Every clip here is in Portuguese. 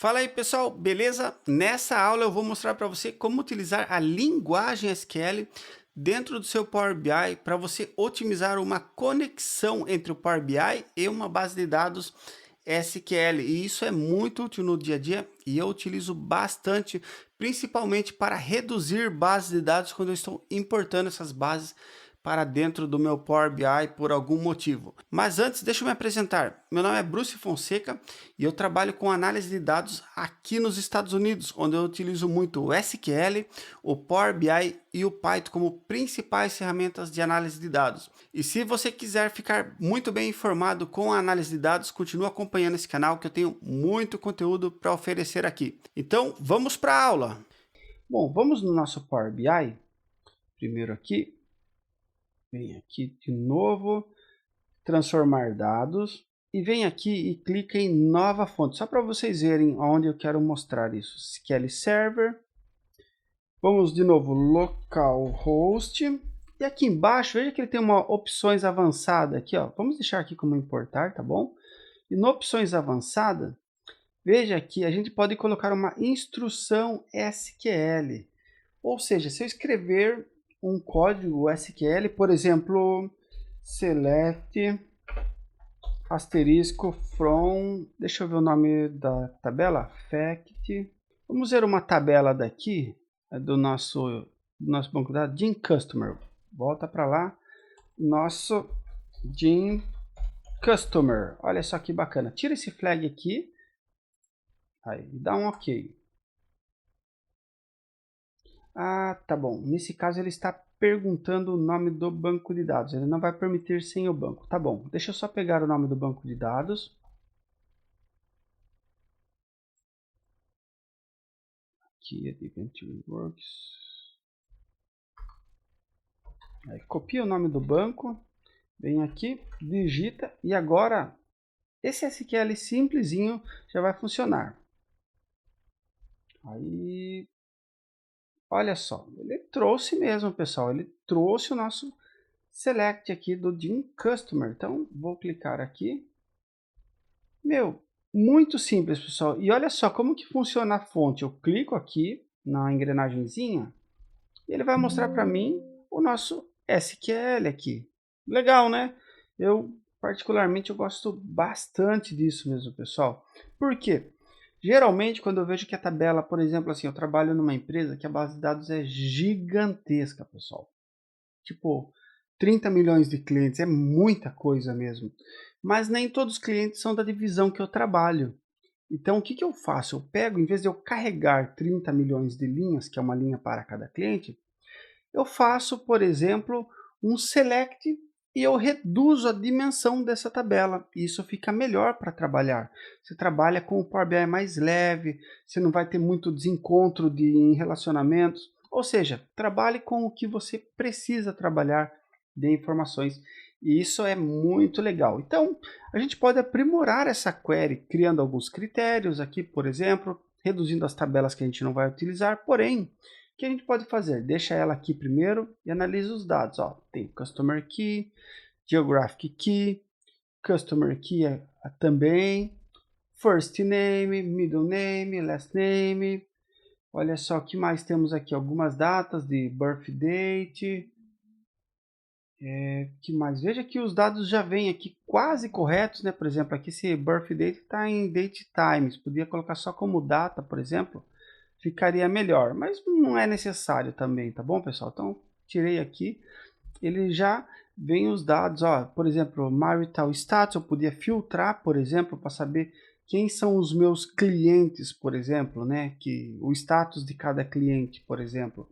Fala aí pessoal, beleza? Nessa aula eu vou mostrar para você como utilizar a linguagem SQL dentro do seu Power BI para você otimizar uma conexão entre o Power BI e uma base de dados SQL. E isso é muito útil no dia a dia e eu utilizo bastante, principalmente para reduzir bases de dados quando eu estou importando essas bases para dentro do meu Power BI por algum motivo. Mas antes, deixa eu me apresentar. Meu nome é Bruce Fonseca e eu trabalho com análise de dados aqui nos Estados Unidos, onde eu utilizo muito o SQL, o Power BI e o Python como principais ferramentas de análise de dados. E se você quiser ficar muito bem informado com a análise de dados, continue acompanhando esse canal que eu tenho muito conteúdo para oferecer aqui. Então, vamos para a aula. Bom, vamos no nosso Power BI. Primeiro aqui, vem aqui de novo, transformar dados. E vem aqui e clica em nova fonte, só para vocês verem onde eu quero mostrar isso. SQL Server. Vamos de novo, localhost. E aqui embaixo, veja que ele tem uma opções avançada aqui, ó. Vamos deixar aqui como importar, tá bom? E no opções avançada, veja que a gente pode colocar uma instrução SQL. Ou seja, se eu escrever um código SQL, por exemplo, select asterisco from, deixa eu ver o nome da tabela, fact. Vamos ver uma tabela daqui, do nosso banco de dados, Gin Customer. Volta para lá, nosso Gin Customer. Olha só que bacana. Tira esse flag aqui, aí dá um OK. Ah, tá bom. Nesse caso ele está perguntando o nome do banco de dados. Ele não vai permitir sem o banco. Tá bom. Deixa eu só pegar o nome do banco de dados. Aqui é Inventory Works. Aí, copia o nome do banco. Vem aqui, digita e agora esse SQL simplesinho já vai funcionar. Aí, olha só, ele trouxe mesmo, pessoal. Ele trouxe o nosso select aqui do Gin Customer. Então, vou clicar aqui. Meu, muito simples, pessoal. E olha só como que funciona a fonte. Eu clico aqui na engrenagemzinha e ele vai mostrar para mim o nosso SQL aqui. Legal, né? Eu, particularmente, eu gosto bastante disso mesmo, pessoal. Por quê? Geralmente, quando eu vejo que a tabela, por exemplo, assim, eu trabalho numa empresa que a base de dados é gigantesca, pessoal. Tipo, 30 milhões de clientes, é muita coisa mesmo. Mas nem todos os clientes são da divisão que eu trabalho. Então, o que, que eu faço? Eu pego, em vez de eu carregar 30 milhões de linhas, que é uma linha para cada cliente, eu faço, por exemplo, um select e eu reduzo a dimensão dessa tabela. E isso fica melhor para trabalhar. Você trabalha com o Power BI mais leve, você não vai ter muito desencontro em relacionamentos. Ou seja, trabalhe com o que você precisa trabalhar de informações. E isso é muito legal. Então, a gente pode aprimorar essa query criando alguns critérios aqui, por exemplo, reduzindo as tabelas que a gente não vai utilizar, porém, o que a gente pode fazer? Deixa ela aqui primeiro e analisa os dados. Ó, tem Customer Key, Geographic Key, Customer Key também, First Name, Middle Name, Last Name. Olha só o que mais temos aqui. Algumas datas de Birth Date. Que mais? Veja que os dados já vêm aqui quase corretos, né? Por exemplo, aqui esse Birth Date está em Date Times. Podia colocar só como data, por exemplo. Ficaria melhor, mas não é necessário também, tá bom, pessoal? Então, tirei aqui, ele já vem os dados, ó, por exemplo, marital status, eu podia filtrar, por exemplo, para saber quem são os meus clientes, por exemplo, né, que o status de cada cliente, por exemplo.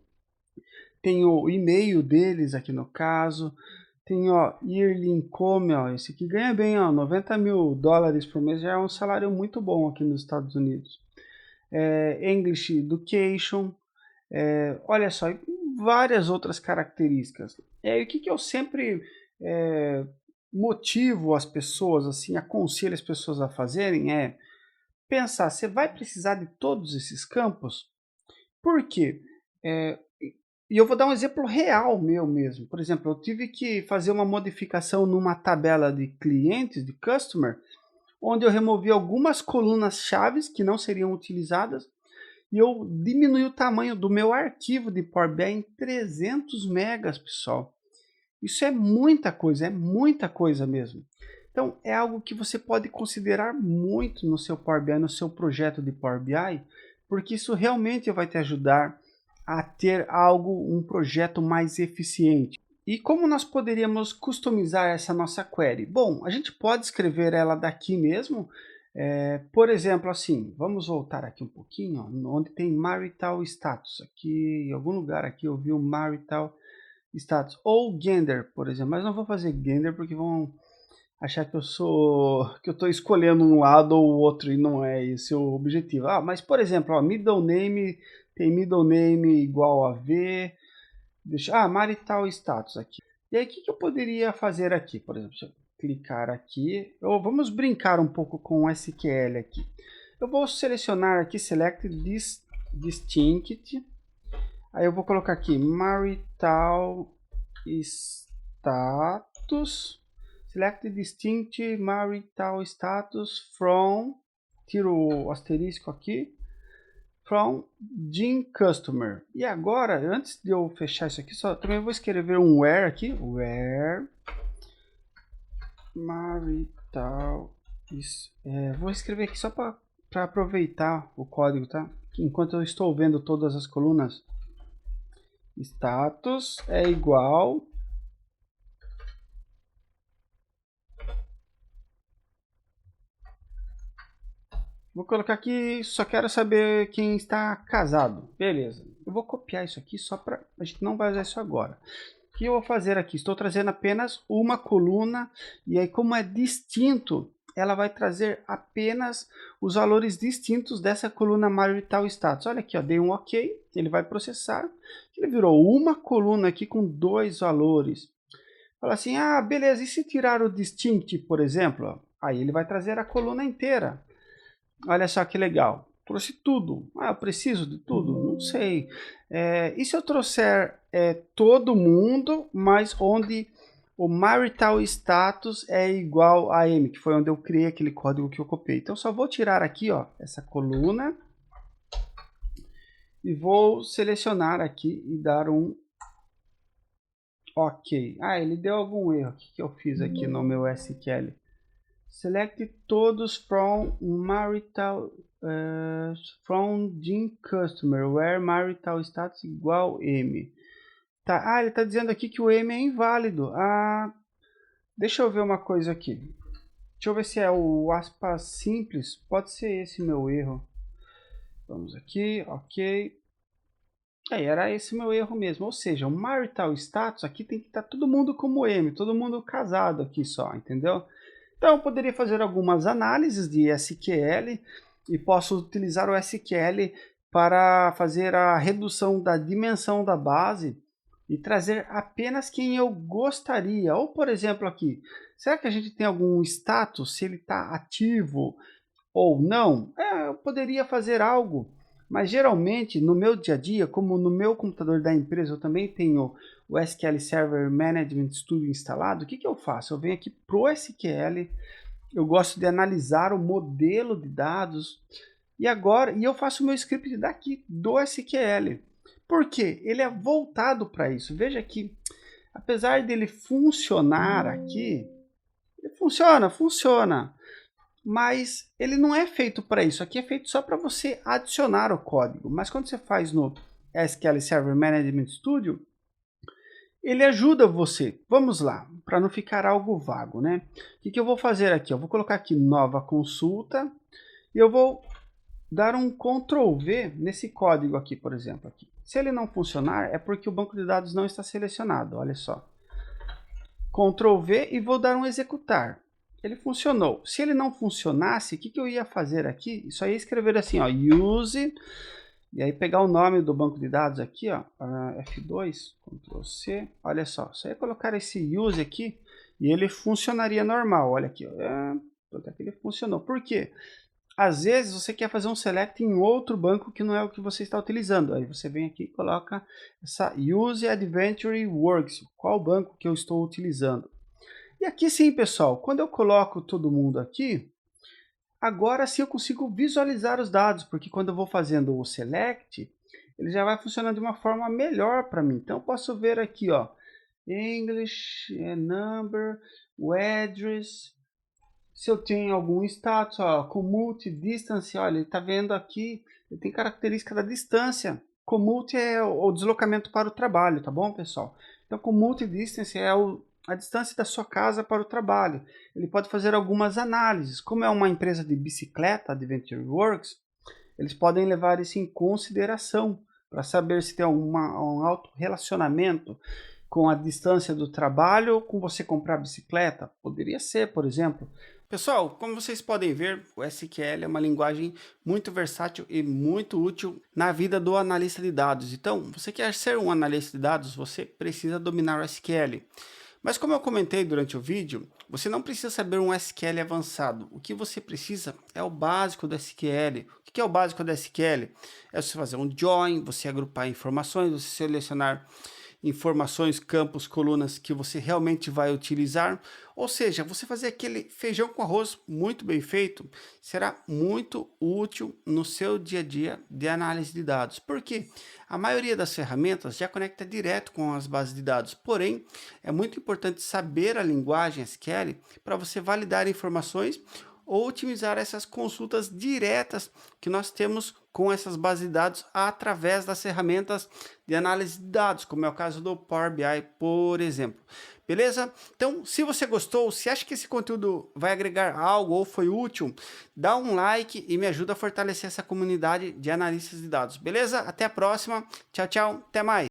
Tem o e-mail deles aqui no caso, tem, ó, yearly income, ó, esse aqui ganha bem, ó, 90 mil dólares por mês, já é um salário muito bom aqui nos Estados Unidos. English Education, olha só, e várias outras características. E o que, que eu sempre motivo as pessoas, assim, aconselho as pessoas a fazerem é pensar, você vai precisar de todos esses campos? Por quê? E eu vou dar um exemplo real meu mesmo. Por exemplo, eu tive que fazer uma modificação numa tabela de clientes, de customer, onde eu removi algumas colunas chaves que não seriam utilizadas e eu diminui o tamanho do meu arquivo de Power BI em 300 megas, pessoal. Isso é muita coisa mesmo. Então, é algo que você pode considerar muito no seu Power BI, no seu projeto de Power BI, porque isso realmente vai te ajudar a ter algo, um projeto mais eficiente. E como nós poderíamos customizar essa nossa query? Bom, a gente pode escrever ela daqui mesmo. Por exemplo, assim, vamos voltar aqui um pouquinho, ó, onde tem marital status. Aqui, em algum lugar aqui eu vi o marital status. Ou gender, por exemplo. Mas não vou fazer gender porque vão achar que eu estou escolhendo um lado ou o outro e não é esse o objetivo. Ah, mas por exemplo, ó, middle name, tem middle name igual a V. Marital status aqui. E aí, o que eu poderia fazer aqui? Por exemplo, se eu clicar aqui, vamos brincar um pouco com o SQL aqui. Eu vou selecionar aqui, select distinct. Aí eu vou colocar aqui marital status. Select distinct marital status from, tiro o asterisco aqui, from Gene Customer. E agora, antes de eu fechar isso aqui, também vou escrever um where aqui, where marital, vou escrever aqui só para aproveitar o código, tá? Enquanto eu estou vendo todas as colunas, status é igual vou colocar aqui, só quero saber quem está casado. Beleza. Eu vou copiar isso aqui só para... A gente não vai usar isso agora. O que eu vou fazer aqui? Estou trazendo apenas uma coluna. E aí, como é distinto, ela vai trazer apenas os valores distintos dessa coluna marital status. Olha aqui, ó, dei um OK. Ele vai processar. Ele virou uma coluna aqui com 2 valores. Fala assim, beleza. E se tirar o distinct, por exemplo? Aí ele vai trazer a coluna inteira. Olha só que legal. Trouxe tudo. Eu preciso de tudo? Não sei. E se eu trouxer todo mundo, mas onde o marital status é igual a M, que foi onde eu criei aquele código que eu copiei. Então, só vou tirar aqui, ó, essa coluna e vou selecionar aqui e dar um OK. Ele deu algum erro. O que eu fiz aqui no meu SQL? Select todos from marital from Gene Customer, where marital status igual M. Tá, ele está dizendo aqui que o M é inválido. Deixa eu ver uma coisa aqui. Deixa eu ver se é o aspas simples. Pode ser esse meu erro. Vamos aqui, OK. Era esse meu erro mesmo. Ou seja, o marital status aqui tem que estar todo mundo como M, todo mundo casado aqui só, entendeu? Então, eu poderia fazer algumas análises de SQL e posso utilizar o SQL para fazer a redução da dimensão da base e trazer apenas quem eu gostaria. Ou, por exemplo, aqui, será que a gente tem algum status, se ele está ativo ou não? Eu poderia fazer algo, mas geralmente no meu dia a dia, como no meu computador da empresa eu também tenho o SQL Server Management Studio instalado, o que eu faço? Eu venho aqui para o SQL, eu gosto de analisar o modelo de dados e eu faço o meu script daqui do SQL. Por quê? Ele é voltado para isso. Veja que, apesar dele funcionar aqui, ele funciona, mas ele não é feito para isso. Aqui é feito só para você adicionar o código. Mas quando você faz no SQL Server Management Studio, ele ajuda você. Vamos lá, para não ficar algo vago, né? O que eu vou fazer aqui? Eu vou colocar aqui nova consulta e eu vou dar um Ctrl V nesse código aqui, por exemplo. Aqui. Se ele não funcionar, é porque o banco de dados não está selecionado. Olha só. Ctrl V e vou dar um executar. Ele funcionou. Se ele não funcionasse, o que eu ia fazer aqui? Só ia escrever assim, ó, use, e aí pegar o nome do banco de dados aqui, ó, F2, Ctrl C, olha só ia colocar esse use aqui e ele funcionaria normal, olha aqui, ó, até que ele funcionou. Por quê? Às vezes você quer fazer um select em outro banco que não é o que você está utilizando. Aí você vem aqui e coloca essa Use Adventure Works, qual banco que eu estou utilizando. E aqui sim, pessoal, quando eu coloco todo mundo aqui, Agora sim eu consigo visualizar os dados, porque quando eu vou fazendo o select, ele já vai funcionando de uma forma melhor para mim. Então eu posso ver aqui, ó, English, number, o address, se eu tenho algum status, ó, commute, distance, olha, ele está vendo aqui, ele tem característica da distância. Commute é o deslocamento para o trabalho, tá bom, pessoal? Então, commute distance é a distância da sua casa para o trabalho. Ele pode fazer algumas análises. Como é uma empresa de bicicleta, Adventure Works, eles podem levar isso em consideração para saber se tem um alto relacionamento com a distância do trabalho ou com você comprar bicicleta. Poderia ser, por exemplo. Pessoal, como vocês podem ver, o SQL é uma linguagem muito versátil e muito útil na vida do analista de dados. Então, você quer ser um analista de dados, você precisa dominar o SQL. Mas como eu comentei durante o vídeo, você não precisa saber um SQL avançado. O que você precisa é o básico do SQL. O que é o básico do SQL? É você fazer um join, você agrupar informações, você selecionar informações, campos, colunas que você realmente vai utilizar. Ou seja, você fazer aquele feijão com arroz muito bem feito será muito útil no seu dia a dia de análise de dados. Porque a maioria das ferramentas já conecta direto com as bases de dados. Porém, é muito importante saber a linguagem SQL para você validar informações ou otimizar essas consultas diretas que nós temos com essas bases de dados através das ferramentas de análise de dados, como é o caso do Power BI, por exemplo. Beleza? Então, se você gostou, se acha que esse conteúdo vai agregar algo ou foi útil, dá um like e me ajuda a fortalecer essa comunidade de analistas de dados. Beleza? Até a próxima. Tchau, tchau. Até mais.